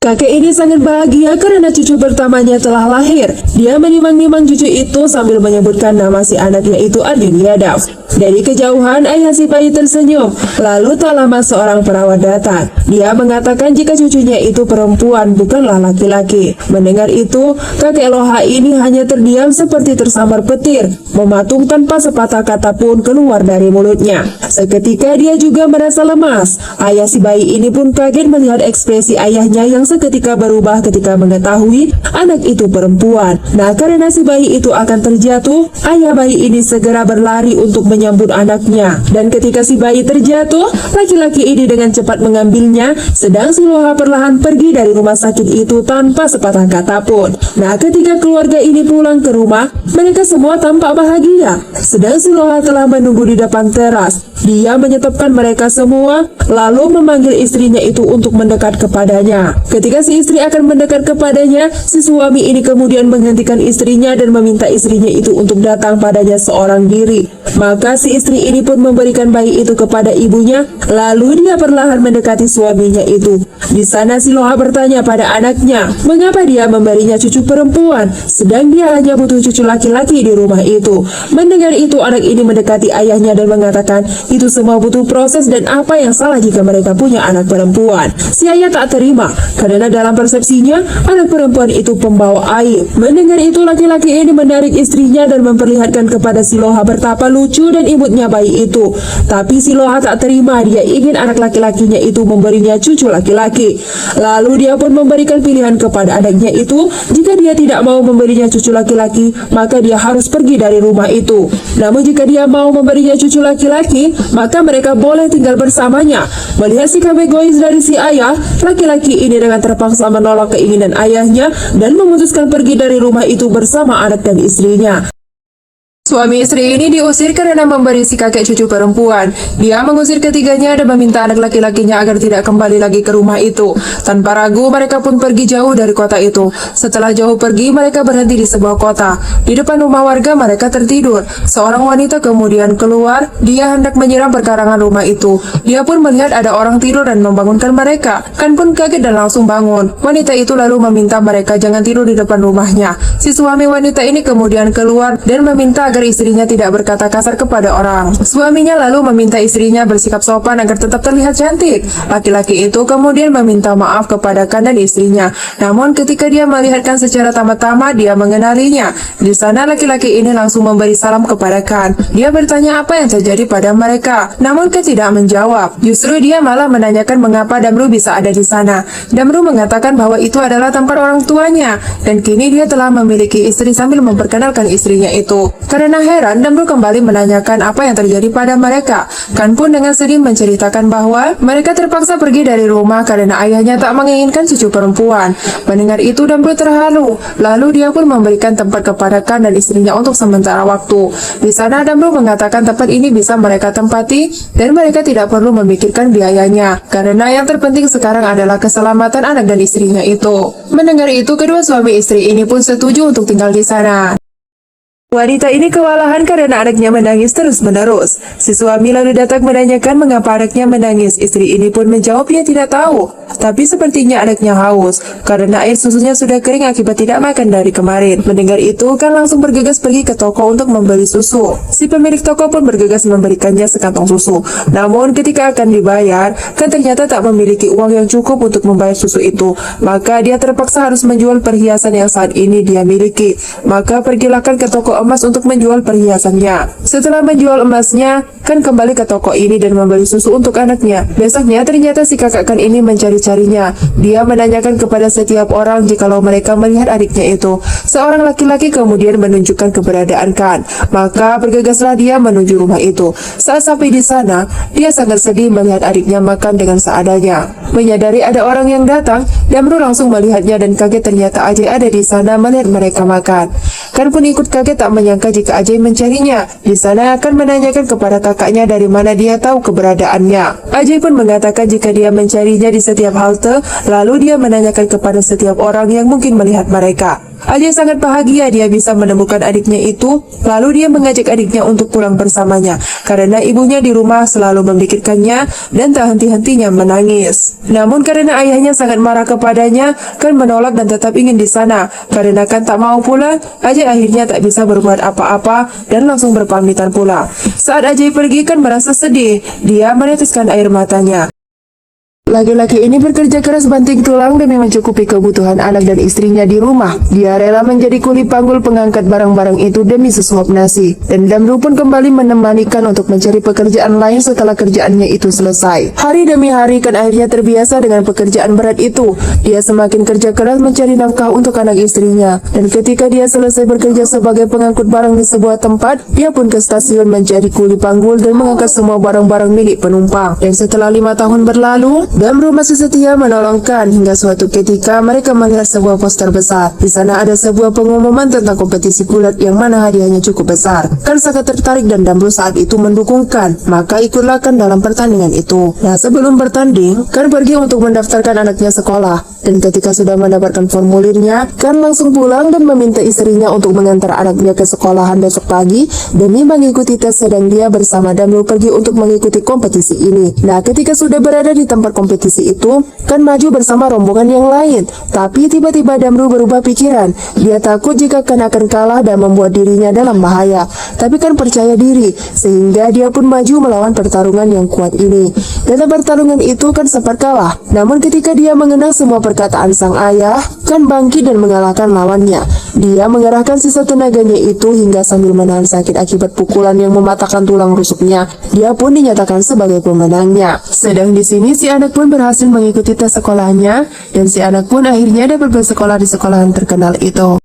Kakek ini sangat bahagia karena cucu pertamanya telah lahir. Dia menimang-nimang cucu itu sambil menyebutkan nama si anak, yaitu Arjuniadav. Dari kejauhan, ayah si bayi tersenyum. Lalu tak lama seorang perawat datang. Dia mengatakan jika cucunya itu perempuan, bukanlah laki-laki. Mendengar itu, kakek Loha ini hanya terdiam seperti tersambar petir, mematung tanpa sepatah kata pun keluar dari mulutnya. Seketika dia juga merasa lemas. Ayah si bayi ini pun kaget melihat ekspresi ayahnya yang seketika berubah ketika mengetahui anak itu perempuan. Nah, karena si bayi itu akan terjatuh, ayah bayi ini segera berlari untuk menyambut anaknya. Dan ketika si bayi terjatuh, laki-laki ini dengan cepat mengambilnya, sedang si Loha perlahan pergi dari rumah sakit itu tanpa sepatah kata pun. Nah, ketika keluarga ini pulang ke rumah, mereka semua tampak bahagia. Sedang si Loha telah menunggu di depan teras. Dia menyetopkan mereka semua, lalu memanggil istrinya itu untuk mendekat kepadanya. Ketika si istri akan mendekat kepadanya, si suami ini kemudian menghentikan istrinya dan meminta istrinya itu untuk datang padanya seorang diri. Maka si istri ini pun memberikan bayi itu kepada ibunya, lalu dia perlahan mendekati suaminya itu. Di sana si Loha bertanya pada anaknya, mengapa dia memberinya cucu perempuan, sedang dia hanya butuh cucu laki-laki di rumah itu. Mendengar itu, anak ini mendekati ayahnya dan mengatakan, itu semua butuh proses dan apa yang salah jika mereka punya anak perempuan. Si ayah tak terima, karena dalam persepsinya, anak perempuan itu pembawa aib. Mendengar itu, laki-laki ini menarik istrinya dan memperlihatkan kepada si Loha betapa lucu dan imutnya bayi itu. Tapi si Loha tak terima, dia ingin anak laki-lakinya itu memberinya cucu laki-laki. Lalu dia pun memberikan pilihan kepada anaknya itu, jika dia tidak mau memberinya cucu laki-laki, maka dia harus pergi dari rumah itu. Namun jika dia mau memberinya cucu laki-laki, maka mereka boleh tinggal bersamanya. Melihat sikap egois dari si ayah, laki-laki ini dengan terpaksa menolak keinginan ayahnya dan memutuskan pergi dari rumah itu bersama anak dan istrinya. Suami istri ini diusir karena memberi si kakek cucu perempuan. Dia mengusir ketiganya dan meminta anak laki-lakinya agar tidak kembali lagi ke rumah itu. Tanpa ragu, mereka pun pergi jauh dari kota itu. Setelah jauh pergi, mereka berhenti di sebuah kota. Di depan rumah warga, mereka tertidur. Seorang wanita kemudian keluar. Dia hendak menyiram perkarangan rumah itu. Dia pun melihat ada orang tidur dan membangunkan mereka. Kan pun kaget dan langsung bangun. Wanita itu lalu meminta mereka jangan tidur di depan rumahnya. Si suami wanita ini kemudian keluar dan meminta agar istrinya tidak berkata kasar kepada orang. Suaminya lalu meminta istrinya bersikap sopan agar tetap terlihat cantik. Laki-laki itu kemudian meminta maaf kepada Kan dan istrinya. Namun ketika dia melihatkan secara tamat-tamat, dia mengenalinya. Di sana laki-laki ini langsung memberi salam kepada Kan. Dia bertanya apa yang terjadi pada mereka. Namun Kan tidak menjawab. Justru dia malah menanyakan mengapa Damru bisa ada di sana. Damru mengatakan bahwa itu adalah tempat orang tuanya. Dan kini dia telah memiliki istri sambil memperkenalkan istrinya itu. Karena heran, Damru kembali menanyakan apa yang terjadi pada mereka. Kan pun dengan sedih menceritakan bahwa mereka terpaksa pergi dari rumah karena ayahnya tak menginginkan cucu perempuan. Mendengar itu, Damru terharu. Lalu dia pun memberikan tempat kepada Kan dan istrinya untuk sementara waktu. Di sana Damru mengatakan tempat ini bisa mereka tempati dan mereka tidak perlu memikirkan biayanya. Karena yang terpenting sekarang adalah keselamatan anak dan istrinya itu. Mendengar itu, kedua suami istri ini pun setuju untuk tinggal di sana. Wanita ini kewalahan karena anaknya menangis terus-menerus. Si suami lalu datang menanyakan mengapa anaknya menangis. Istri ini pun menjawab dia tidak tahu. Tapi sepertinya anaknya haus karena air susunya sudah kering akibat tidak makan dari kemarin. Mendengar itu, Kan langsung bergegas pergi ke toko untuk membeli susu. Si pemilik toko pun bergegas memberikannya sekantong susu. Namun ketika akan dibayar, Kan ternyata tak memiliki uang yang cukup untuk membayar susu itu. Maka dia terpaksa harus menjual perhiasan yang saat ini dia miliki. Maka pergilah Kan ke toko emas untuk menjual perhiasannya. Setelah menjual emasnya, Kan kembali ke toko ini dan membeli susu untuk anaknya. Besoknya ternyata si kakak Kan ini mencari-carinya. Dia menanyakan kepada setiap orang jikalau mereka melihat adiknya itu. Seorang laki-laki kemudian menunjukkan keberadaan Kan. Maka bergegaslah dia menuju rumah itu. Saat sampai di sana, dia sangat sedih melihat adiknya makan dengan seadanya. Menyadari ada orang yang datang, Damru langsung melihatnya dan kaget ternyata Ajay ada di sana melihat mereka makan. Kan pun ikut kaget tak menyangka jika Ajay mencarinya. Di sana akan menanyakan kepada kakaknya dari mana dia tahu keberadaannya. Ajay pun mengatakan jika dia mencarinya di setiap halte, lalu dia menanyakan kepada setiap orang yang mungkin melihat mereka. Ajay sangat bahagia dia bisa menemukan adiknya itu, lalu dia mengajak adiknya untuk pulang bersamanya, karena ibunya di rumah selalu memikirkannya dan tak henti-hentinya menangis. Namun karena ayahnya sangat marah kepadanya, kan menolak dan tetap ingin di sana. Karena kan tak mau pulang, Ajay akhirnya tak bisa berbuat apa-apa dan langsung berpamitan pulang. Saat Ajay pergi kan merasa sedih, dia meneteskan air matanya. Laki-laki ini bekerja keras banting tulang demi mencukupi kebutuhan anak dan istrinya di rumah. Dia rela menjadi kuli panggul pengangkat barang-barang itu demi sesuap nasi. Dan Damru pun kembali menemanikan untuk mencari pekerjaan lain setelah kerjaannya itu selesai. Hari demi hari kan akhirnya terbiasa dengan pekerjaan berat itu. Dia semakin kerja keras mencari nafkah untuk anak istrinya. Dan ketika dia selesai bekerja sebagai pengangkut barang di sebuah tempat, dia pun ke stasiun menjadi kuli panggul dan mengangkat semua barang-barang milik penumpang. Dan setelah 5 tahun berlalu, Damru masih setia menolongkan hingga suatu ketika mereka melihat sebuah poster besar. Di sana ada sebuah pengumuman tentang kompetisi gulat yang mana hadiahnya cukup besar. Kan sangat tertarik dan Damru saat itu mendukungkan, maka ikutlah kan dalam pertandingan itu. Nah, sebelum bertanding, kan pergi untuk mendaftarkan anaknya sekolah. Dan ketika sudah mendapatkan formulirnya, kan langsung pulang dan meminta istrinya untuk mengantar anaknya ke sekolahan besok pagi demi mengikuti tes, sedang dia bersama Damru pergi untuk mengikuti kompetisi ini. Nah, ketika sudah berada di tempat kompetisi itu, kan maju bersama rombongan yang lain. Tapi tiba-tiba Damru berubah pikiran. Dia takut jika kan akan kalah dan membuat dirinya dalam bahaya. Tapi kan percaya diri, sehingga dia pun maju melawan pertarungan yang kuat ini. Dalam pertarungan itu kan sempat kalah. Namun ketika dia mengenang semua perkataan sang ayah, kan bangkit dan mengalahkan lawannya. Dia mengerahkan sisa tenaganya itu hingga sambil menahan sakit akibat pukulan yang mematahkan tulang rusuknya, dia pun dinyatakan sebagai pemenangnya. Sedang di sini si anak pun berhasil mengikuti tes sekolahnya, dan si anak pun akhirnya dapat bersekolah di sekolahan terkenal itu.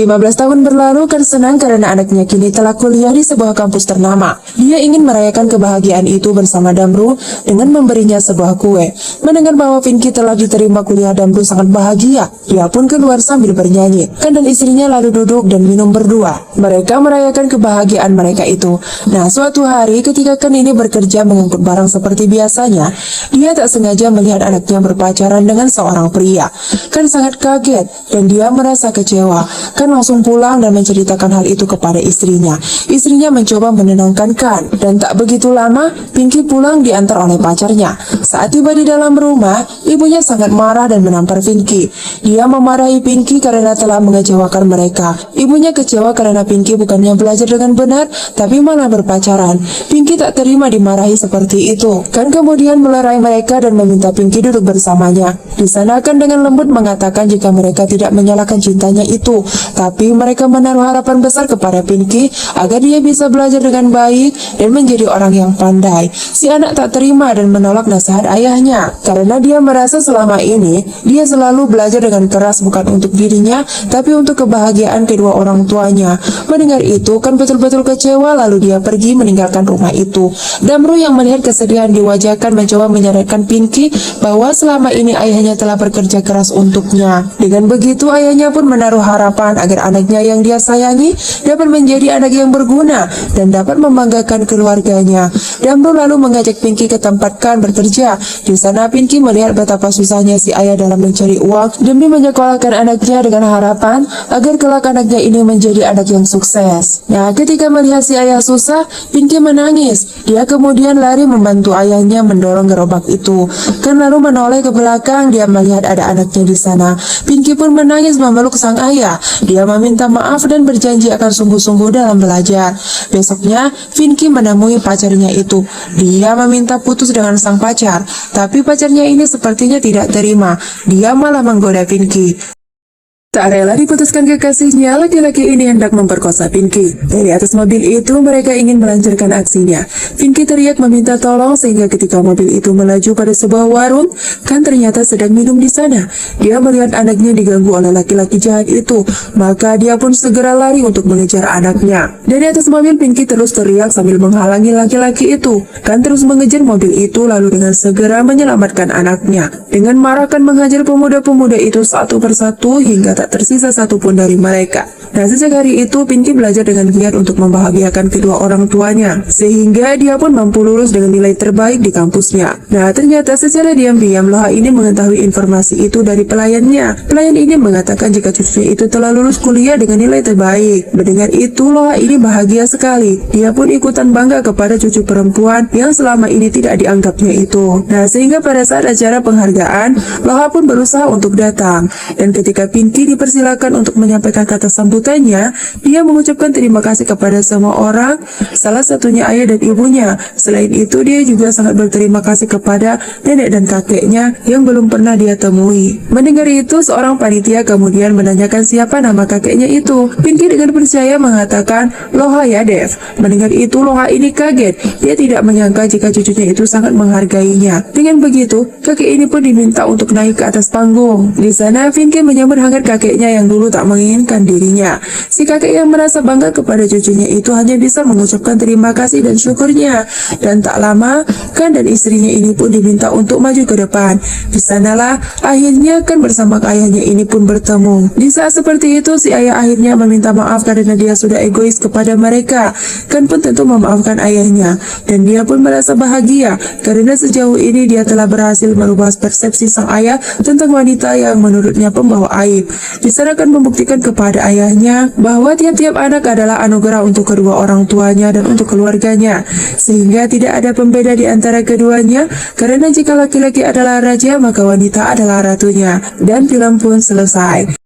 15 tahun berlalu kan senang karena anaknya kini telah kuliah di sebuah kampus ternama. Dia ingin merayakan kebahagiaan itu bersama Damru dengan memberinya sebuah kue. Mendengar bahwa Pinky telah diterima kuliah, Damru sangat bahagia. Dia pun keluar sambil bernyanyi. Kan dan istrinya lalu duduk dan minum berdua. Mereka merayakan kebahagiaan mereka itu. Nah, suatu hari ketika Ken ini bekerja mengangkut barang seperti biasanya, dia tak sengaja melihat anaknya berpacaran dengan seorang pria. Kan sangat kaget dan dia merasa kecewa. Kan langsung pulang dan menceritakan hal itu kepada istrinya. Istrinya mencoba menenangkan Kan, dan tak begitu lama Pinky pulang diantar oleh pacarnya. Saat tiba di dalam rumah, ibunya sangat marah dan menampar Pinky. Dia memarahi Pinky karena telah mengecewakan mereka. Ibunya kecewa karena Pinky bukannya belajar dengan benar, tapi malah berpacaran. Pinky tak terima dimarahi seperti itu. Kan kemudian melerai mereka dan meminta Pinky duduk bersamanya. Di sana Kan dengan lembut mengatakan jika mereka tidak menyalahkan cintanya itu, tapi mereka menaruh harapan besar kepada Pinky agar dia bisa belajar dengan baik dan menjadi orang yang pandai. Si anak tak terima dan menolak nasihat ayahnya karena dia merasa selama ini dia selalu belajar dengan keras bukan untuk dirinya tapi untuk kebahagiaan kedua orang tuanya. Mendengar itu Kan betul-betul kecewa, lalu dia pergi meninggalkan rumah itu. Damru yang melihat kesedihan di wajah Kan mencoba menyadarkan Pinky bahwa selama ini ayahnya telah bekerja keras untuknya. Dengan begitu ayahnya pun menaruh harapan agar anaknya yang dia sayangi dapat menjadi anak yang berguna dan dapat membanggakan keluarganya. Damru lalu mengajak Pinky ke tempat Kan bekerja. Di sana Pinky melihat betapa susahnya si ayah dalam mencari uang demi menyekolahkan anaknya dengan harapan agar kelak anaknya ini menjadi anak yang sukses. Nah, ketika melihat si ayah susah, Pinky menangis. Dia kemudian lari membantu ayahnya mendorong gerobak itu. Kan lalu menoleh ke belakang, dia melihat ada anaknya di sana. Pinky pun menangis memeluk sang ayah. Dia meminta maaf dan berjanji akan sungguh-sungguh dalam belajar. Besoknya, Pinky menemui pacarnya itu. Dia meminta putus dengan sang pacar, tapi pacarnya ini sepertinya tidak terima. Dia malah menggoda Pinky. Tak rela diputuskan kekasihnya, laki-laki ini hendak memperkosa Pinky. Dari atas mobil itu, mereka ingin melancarkan aksinya. Pinky teriak meminta tolong sehingga ketika mobil itu melaju pada sebuah warung, Kan ternyata sedang minum di sana. Dia melihat anaknya diganggu oleh laki-laki jahat itu, maka dia pun segera lari untuk mengejar anaknya. Dari atas mobil, Pinky terus teriak sambil menghalangi laki-laki itu. Kan terus mengejar mobil itu lalu dengan segera menyelamatkan anaknya. Dengan marah Kan menghajar pemuda-pemuda itu satu persatu hingga tak tersisa satupun dari mereka. Nah, sejak hari itu Pinky belajar dengan giat untuk membahagiakan kedua orang tuanya, sehingga dia pun mampu lulus dengan nilai terbaik di kampusnya. Nah, ternyata secara diam-diam Loha ini mengetahui informasi itu dari pelayannya. Pelayan ini mengatakan jika cucunya itu telah lulus kuliah dengan nilai terbaik. Mendengar itu, Loha ini bahagia sekali. Dia pun ikutan bangga kepada cucu perempuan yang selama ini tidak dianggapnya itu. Nah, sehingga pada saat acara penghargaan, Loha pun berusaha untuk datang. Dan ketika Pinky dipersilakan untuk menyampaikan kata sambutannya, dia mengucapkan terima kasih kepada semua orang, salah satunya ayah dan ibunya. Selain itu, dia juga sangat berterima kasih kepada nenek dan kakeknya yang belum pernah dia temui. Mendengar itu, seorang panitia kemudian menanyakan siapa nama kakeknya itu. Pinky dengan percaya mengatakan, Loha ya Dev. Mendengar itu, Loha ini kaget. Dia tidak menyangka jika cucunya itu sangat menghargainya. Dengan begitu, kakek ini pun diminta untuk naik ke atas panggung. Di sana, Pinky menyambut hangat kakeknya yang dulu tak menginginkan dirinya. Si kakek yang merasa bangga kepada cucunya itu hanya bisa mengucapkan terima kasih dan syukurnya. Dan tak lama, Kan dan istrinya ini pun diminta untuk maju ke depan. Di sanalah akhirnya Kan bersama ayahnya ini pun bertemu. Di saat seperti itu, si ayah akhirnya meminta maaf karena dia sudah egois kepada mereka. Kan pun tentu memaafkan ayahnya, dan dia pun merasa bahagia karena sejauh ini dia telah berhasil merubah persepsi sang ayah tentang wanita yang menurutnya pembawa aib. Di sana Kan membuktikan kepada ayahnya bahwa tiap-tiap anak adalah anugerah untuk kedua orang tuanya dan untuk keluarganya, sehingga tidak ada pembeda di antara keduanya, karena jika laki-laki adalah raja maka wanita adalah ratunya. Dan film pun selesai.